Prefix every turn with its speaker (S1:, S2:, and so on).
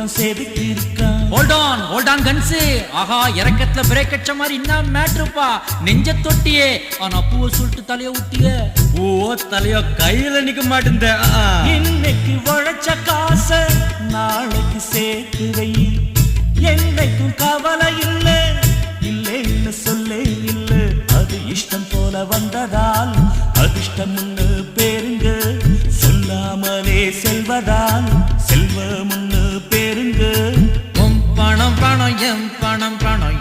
S1: ஒருத்தன் சேதிக்கு இருக்கான்.
S2: ஹோல்ட் ஆன் கன்ஸு. ஆஹா, இறக்கத்துல பிரேக் அடிச்ச மாதிரி என்ன மேட்ருப்பா. நெஞ்ச தொட்டியே, ஆனா பூவை சொல்லிட்டு தலைய ஊட்டிய.
S3: பூவோ தலையோ கையில நிக்க மாட்டேந்த.
S1: இன்னைக்கு உழைச்ச காச நாளைக்கு சேர்த்து வை. என்னைக்கும் கவலை இல்லை, இல்லைன்னு சொல்லே இல்லை. அது இஷ்டம் போல வந்ததால் அதிர்ஷ்டம் பேருங்க. சொல்லாமலே செல்வதால் செல்வம் பேருங்க.
S2: பணம் பணம் எம் பணம் பணம்